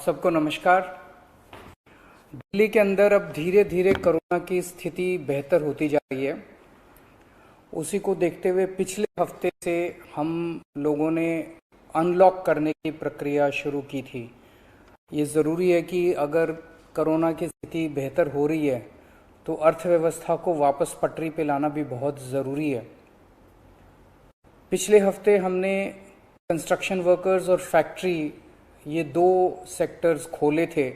सबको नमस्कार। दिल्ली के अंदर अब धीरे धीरे कोरोना की स्थिति बेहतर होती जा रही है। उसी को देखते हुए पिछले हफ्ते से हम लोगों ने अनलॉक करने की प्रक्रिया शुरू की थी। ये ज़रूरी है कि अगर कोरोना की स्थिति बेहतर हो रही है तो अर्थव्यवस्था को वापस पटरी पे लाना भी बहुत ज़रूरी है। पिछले हफ्ते हमने कंस्ट्रक्शन वर्कर्स और फैक्ट्री, ये दो सेक्टर्स खोले थे।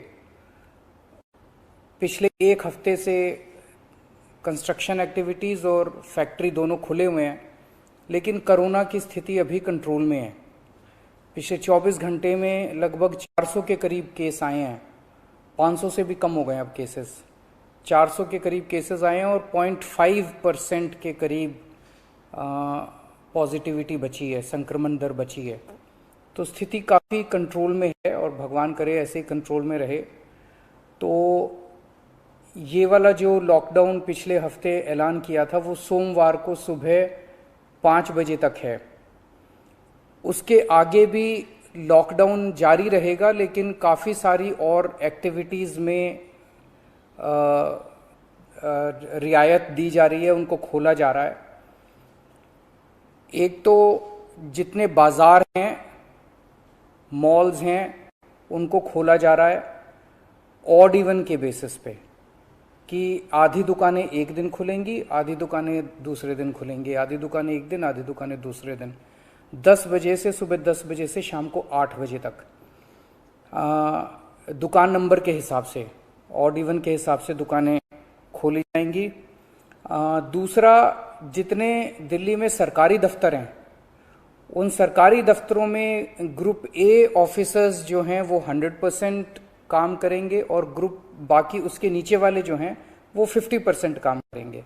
पिछले एक हफ्ते से कंस्ट्रक्शन एक्टिविटीज़ और फैक्ट्री दोनों खुले हुए हैं, लेकिन कोरोना की स्थिति अभी कंट्रोल में है। पिछले 24 घंटे में लगभग 400 के करीब केस आए हैं। 500 से भी कम हो गए अब केसेस। 400 के करीब केसेस आए हैं और 0.5% के करीब पॉजिटिविटी बची है, संक्रमण दर बची है। तो स्थिति काफ़ी कंट्रोल में है और भगवान करे ऐसे ही कंट्रोल में रहे। तो ये वाला जो लॉकडाउन पिछले हफ्ते ऐलान किया था वो सोमवार को सुबह 5 बजे तक है। उसके आगे भी लॉकडाउन जारी रहेगा, लेकिन काफ़ी सारी और एक्टिविटीज़ में रियायत दी जा रही है, उनको खोला जा रहा है। एक तो जितने बाज़ार हैं, मॉल्स हैं, उनको खोला जा रहा है ऑड इवन के बेसिस पे, कि आधी दुकानें एक दिन खुलेंगी, आधी दुकानें दूसरे दिन खुलेंगी, आधी दुकानें एक दिन, आधी दुकानें दूसरे दिन। 10 बजे से सुबह 10 बजे से शाम को 8 बजे तक दुकान नंबर के हिसाब से, ऑड इवन के हिसाब से दुकानें खोली जाएंगी। दूसरा, जितने दिल्ली में सरकारी दफ्तर हैं, उन सरकारी दफ्तरों में ग्रुप ए ऑफिसर्स जो हैं वो 100% काम करेंगे और ग्रुप बाकी उसके नीचे वाले जो हैं वो 50% काम करेंगे।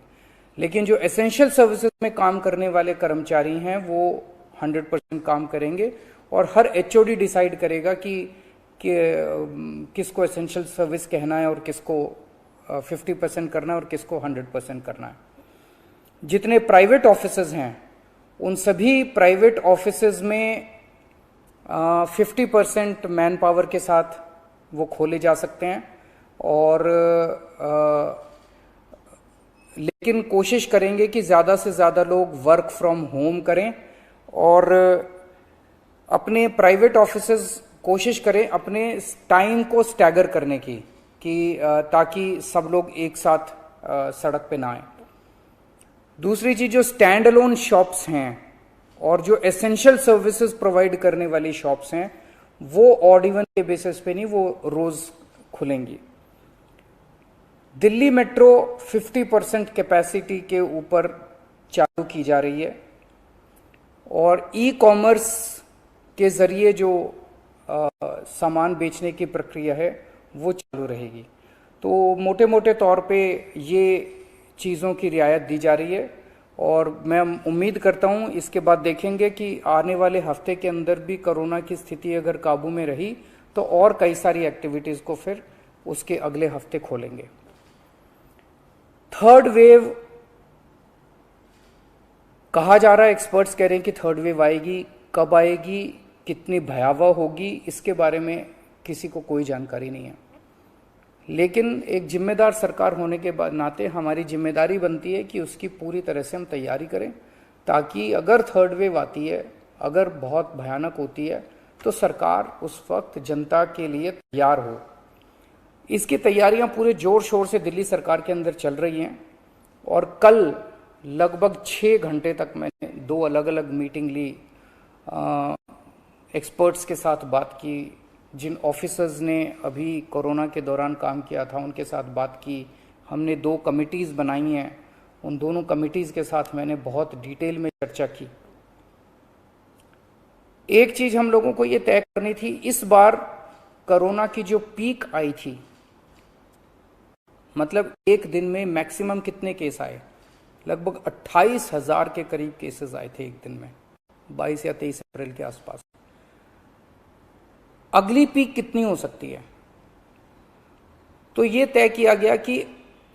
लेकिन जो एसेंशियल सर्विसेज में काम करने वाले कर्मचारी हैं वो 100% काम करेंगे और हर एचओडी डिसाइड करेगा कि किसको एसेंशियल सर्विस कहना है और किसको 50% करना है और किसको 100% करना है। जितने प्राइवेट ऑफिसेज हैं उन सभी प्राइवेट ऑफिसेज में 50% मैन पावर के साथ वो खोले जा सकते हैं और लेकिन कोशिश करेंगे कि ज़्यादा से ज़्यादा लोग वर्क फ्रॉम होम करें और अपने प्राइवेट ऑफिसेज कोशिश करें अपने टाइम को स्टैगर करने की, कि ताकि सब लोग एक साथ सड़क पे ना आए। दूसरी चीज, जो स्टैंड अलोन शॉप्स हैं और जो एसेंशियल सर्विसेज प्रोवाइड करने वाली शॉप्स हैं वो ऑड इवन के बेसिस पे नहीं, वो रोज खुलेंगी। दिल्ली मेट्रो 50% कैपेसिटी के ऊपर चालू की जा रही है और ई कॉमर्स के जरिए जो सामान बेचने की प्रक्रिया है वो चालू रहेगी। तो मोटे मोटे तौर पे ये चीज़ों की रियायत दी जा रही है और मैं उम्मीद करता हूँ इसके बाद देखेंगे कि आने वाले हफ्ते के अंदर भी कोरोना की स्थिति अगर काबू में रही तो और कई सारी एक्टिविटीज़ को फिर उसके अगले हफ्ते खोलेंगे। थर्ड वेव कहा जा रहा है, एक्सपर्ट्स कह रहे हैं कि थर्ड वेव आएगी। कब आएगी, कितनी भयावह होगी, इसके बारे में किसी को कोई जानकारी नहीं है। लेकिन एक जिम्मेदार सरकार होने के नाते हमारी जिम्मेदारी बनती है कि उसकी पूरी तरह से हम तैयारी करें, ताकि अगर थर्ड वेव आती है, अगर बहुत भयानक होती है, तो सरकार उस वक्त जनता के लिए तैयार हो। इसकी तैयारियां पूरे जोर शोर से दिल्ली सरकार के अंदर चल रही हैं और कल लगभग 6 घंटे तक मैंने 2 अलग अलग मीटिंग ली, एक्सपर्ट्स के साथ बात की, जिन ऑफिसर्स ने अभी कोरोना के दौरान काम किया था उनके साथ बात की। हमने 2 कमिटीज़ बनाई हैं, उन दोनों कमिटीज़ के साथ मैंने बहुत डिटेल में चर्चा की। एक चीज़ हम लोगों को ये तय करनी थी, इस बार कोरोना की जो पीक आई थी, मतलब एक दिन में मैक्सिमम कितने केस आए, लगभग 28,000 के करीब केसेस आए थे एक दिन में, 22 या 23 अप्रैल के आसपास। अगली पीक कितनी हो सकती है, तो ये तय किया गया कि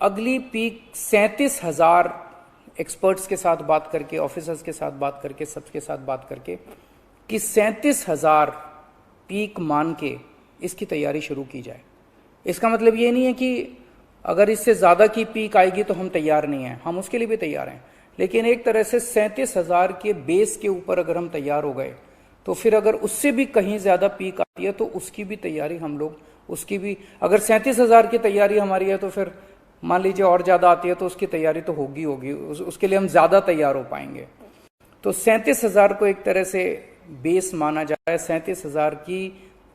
अगली पीक 37,000, एक्सपर्ट्स के साथ बात करके, ऑफिसर्स के साथ बात करके, सबके साथ बात करके, कि 37,000 पीक मान के इसकी तैयारी शुरू की जाए। इसका मतलब ये नहीं है कि अगर इससे ज़्यादा की पीक आएगी तो हम तैयार नहीं हैं, हम उसके लिए भी तैयार हैं। लेकिन एक तरह से 37,000 के बेस के ऊपर अगर हम तैयार हो गए तो फिर अगर उससे भी कहीं ज़्यादा पीक आती है तो उसकी भी तैयारी हम लोग, उसकी भी, अगर 37,000 की तैयारी हमारी है तो फिर मान लीजिए और ज़्यादा आती है तो उसकी तैयारी तो होगी उसके लिए हम ज़्यादा तैयार हो पाएंगे। तो 37,000 को एक तरह से बेस माना जा रहा है। 37,000 की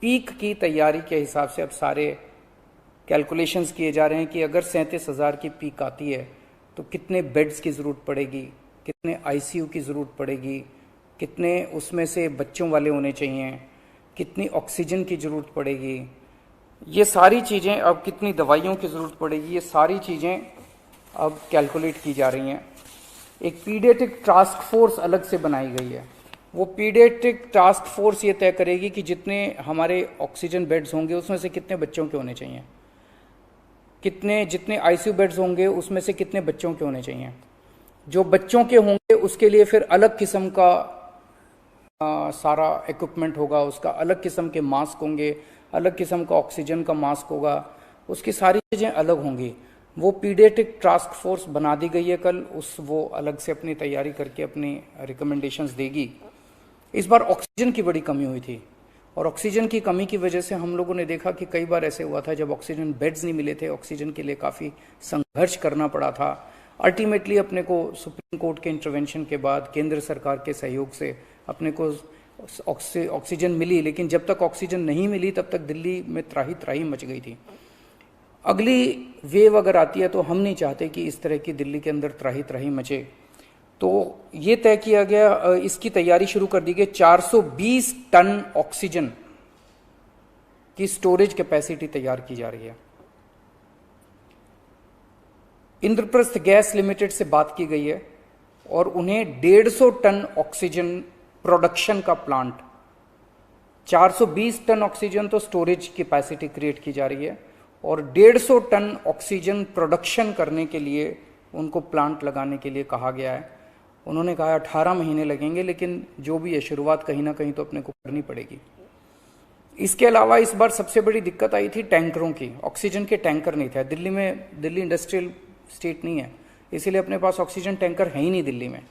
पीक की तैयारी के हिसाब से अब सारे कैलकुलेशंस किए जा रहे हैं कि अगर 37,000 की पीक आती है तो कितने बेड्स की ज़रूरत पड़ेगी, कितने आईसीयू की ज़रूरत पड़ेगी, कितने उसमें से बच्चों वाले होने चाहिए, कितनी ऑक्सीजन की ज़रूरत पड़ेगी, ये सारी चीज़ें, अब कितनी दवाइयों की ज़रूरत पड़ेगी, ये सारी चीज़ें अब कैलकुलेट की जा रही हैं। एक पीडियाट्रिक टास्क फोर्स अलग से बनाई गई है। वो पीडियाट्रिक टास्क फोर्स ये तय करेगी कि जितने हमारे ऑक्सीजन बेड्स होंगे उसमें से कितने बच्चों के होने चाहिए, जितने आईसीयू बेड्स होंगे उसमें से कितने बच्चों के होने चाहिए। जो बच्चों के होंगे उसके लिए फिर अलग किस्म का सारा इक्विपमेंट होगा, उसका अलग किस्म के मास्क होंगे, अलग किस्म का ऑक्सीजन का मास्क होगा, उसकी सारी चीज़ें अलग होंगी। वो पीडियाट्रिक टास्क फोर्स बना दी गई है कल, वो अलग से अपनी तैयारी करके अपनी रिकमेंडेशंस देगी। इस बार ऑक्सीजन की बड़ी कमी हुई थी और ऑक्सीजन की कमी की वजह से हम लोगों ने देखा कि कई बार ऐसे हुआ था जब ऑक्सीजन बेड्स नहीं मिले थे, ऑक्सीजन के लिए काफ़ी संघर्ष करना पड़ा था। अल्टीमेटली अपने को सुप्रीम कोर्ट के इंटरवेंशन के बाद केंद्र सरकार के सहयोग से अपने को ऑक्सीजन मिली, लेकिन जब तक ऑक्सीजन नहीं मिली तब तक दिल्ली में त्राही त्राही मच गई थी। अगली वेव अगर आती है तो हम नहीं चाहते कि इस तरह की दिल्ली के अंदर त्राही त्राही मचे। तो ये तय किया गया, इसकी तैयारी शुरू कर दी गई। 420 टन ऑक्सीजन की स्टोरेज कैपेसिटी तैयार की जा रही है। इंद्रप्रस्थ गैस लिमिटेड से बात की गई है और उन्हें 150 टन ऑक्सीजन प्रोडक्शन का प्लांट, 420 टन ऑक्सीजन तो स्टोरेज कैपेसिटी क्रिएट की जा रही है और 150 टन ऑक्सीजन प्रोडक्शन करने के लिए उनको प्लांट लगाने के लिए कहा गया है। उन्होंने कहा 18 महीने लगेंगे, लेकिन जो भी है शुरुआत कहीं ना कहीं तो अपने को करनी पड़ेगी। इसके अलावा इस बार सबसे बड़ी दिक्कत आई थी टैंकरों की। ऑक्सीजन के टैंकर नहीं थे दिल्ली में, दिल्ली इंडस्ट्रियल स्टेट नहीं है, इसीलिए अपने पास ऑक्सीजन टैंकर है ही नहीं दिल्ली में।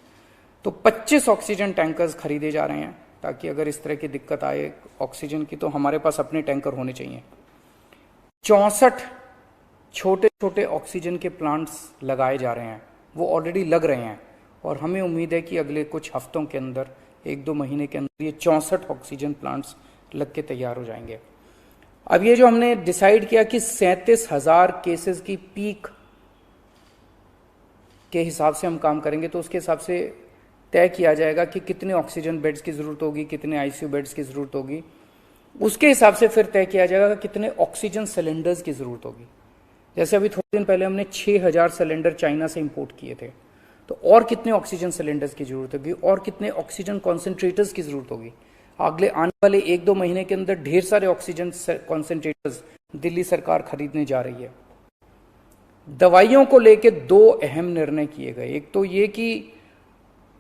तो 25 ऑक्सीजन टैंकर्स खरीदे जा रहे हैं ताकि अगर इस तरह की दिक्कत आए ऑक्सीजन की तो हमारे पास अपने टैंकर होने चाहिए। 64 छोटे छोटे ऑक्सीजन के प्लांट्स लगाए जा रहे हैं, वो ऑलरेडी लग रहे हैं और हमें उम्मीद है कि अगले कुछ हफ्तों के अंदर, 1-2 महीने के अंदर ये 64 ऑक्सीजन प्लांट्स लग के तैयार हो जाएंगे। अब ये जो हमने डिसाइड किया कि 37,000 केसेस की पीक के हिसाब से हम काम करेंगे, तो उसके हिसाब से तय किया जाएगा कि कितने ऑक्सीजन बेड्स की जरूरत होगी, कितने आईसीयू बेड्स की जरूरत होगी। उसके हिसाब से फिर तय किया जाएगा कितने ऑक्सीजन सिलेंडर्स की जरूरत होगी। जैसे अभी थोड़े दिन पहले हमने 6,000 सिलेंडर चाइना से इंपोर्ट किए थे, तो और कितने ऑक्सीजन सिलेंडर्स की जरूरत होगी और कितने ऑक्सीजन कॉन्सेंट्रेटर्स की जरूरत होगी। अगले आने वाले 1-2 महीने के अंदर ढेर सारे ऑक्सीजन कॉन्सेंट्रेटर्स दिल्ली सरकार खरीदने जा रही है। दवाइयों को लेकर 2 अहम निर्णय किए गए। एक तो ये कि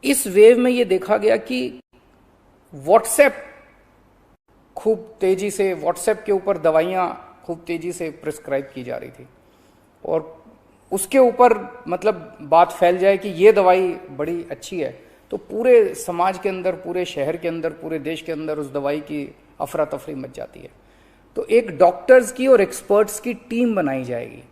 इस वेव में ये देखा गया कि व्हाट्सएप खूब तेजी से, व्हाट्सएप के ऊपर दवाइयां खूब तेजी से प्रिस्क्राइब की जा रही थी और उसके ऊपर मतलब बात फैल जाए कि ये दवाई बड़ी अच्छी है तो पूरे समाज के अंदर, पूरे शहर के अंदर, पूरे देश के अंदर उस दवाई की अफरा तफरी मच जाती है। तो एक डॉक्टर्स की और एक्सपर्ट्स की टीम बनाई जाएगी।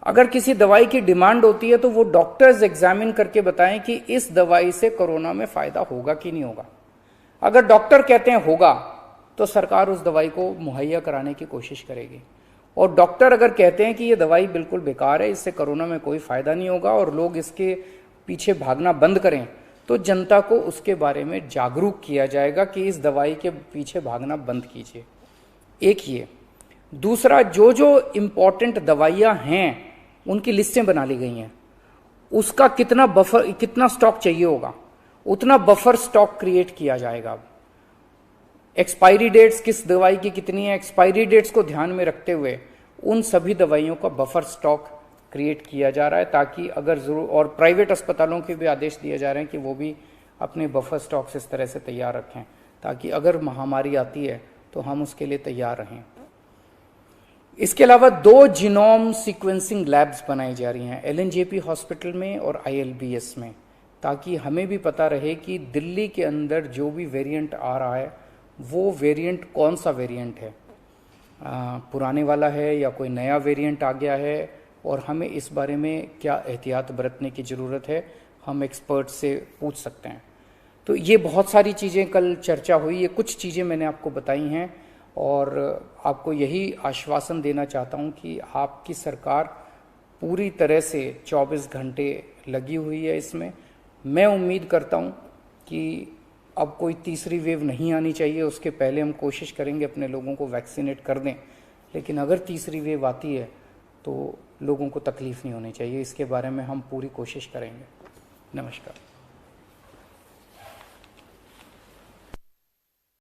अगर किसी दवाई की डिमांड होती है तो वो डॉक्टर्स एग्जामिन करके बताएं कि इस दवाई से कोरोना में फायदा होगा कि नहीं होगा। अगर डॉक्टर कहते हैं होगा तो सरकार उस दवाई को मुहैया कराने की कोशिश करेगी, और डॉक्टर अगर कहते हैं कि ये दवाई बिल्कुल बेकार है, इससे कोरोना में कोई फायदा नहीं होगा और लोग इसके पीछे भागना बंद करें, तो जनता को उसके बारे में जागरूक किया जाएगा कि इस दवाई के पीछे भागना बंद कीजिए। एक ये। दूसरा, जो जो इंपॉर्टेंट दवाइयां हैं उनकी लिस्टें बना ली गई हैं, उसका कितना बफर, कितना स्टॉक चाहिए होगा उतना बफर स्टॉक क्रिएट किया जाएगा। एक्सपायरी डेट्स किस दवाई की कितनी है, एक्सपायरी डेट्स को ध्यान में रखते हुए उन सभी दवाइयों का बफर स्टॉक क्रिएट किया जा रहा है ताकि अगर जरूर, और प्राइवेट अस्पतालों के भी आदेश दिए जा रहे हैं कि वो भी अपने बफर स्टॉक्स इस तरह से तैयार रखें ताकि अगर महामारी आती है तो हम उसके लिए तैयार रहें। इसके अलावा 2 जीनोम सीक्वेंसिंग लैब्स बनाई जा रही हैं एलएनजेपी हॉस्पिटल में और आईएलबीएस में, ताकि हमें भी पता रहे कि दिल्ली के अंदर जो भी वेरिएंट आ रहा है वो वेरिएंट कौन सा वेरिएंट है, पुराने वाला है या कोई नया वेरिएंट आ गया है, और हमें इस बारे में क्या एहतियात बरतने की ज़रूरत है, हम एक्सपर्ट से पूछ सकते हैं। तो ये बहुत सारी चीज़ें कल चर्चा हुई, ये कुछ चीज़ें मैंने आपको बताई हैं और आपको यही आश्वासन देना चाहता हूँ कि आपकी सरकार पूरी तरह से 24 घंटे लगी हुई है इसमें। मैं उम्मीद करता हूँ कि अब कोई तीसरी वेव नहीं आनी चाहिए, उसके पहले हम कोशिश करेंगे अपने लोगों को वैक्सीनेट कर दें, लेकिन अगर तीसरी वेव आती है तो लोगों को तकलीफ नहीं होनी चाहिए, इसके बारे में हम पूरी कोशिश करेंगे। नमस्कार।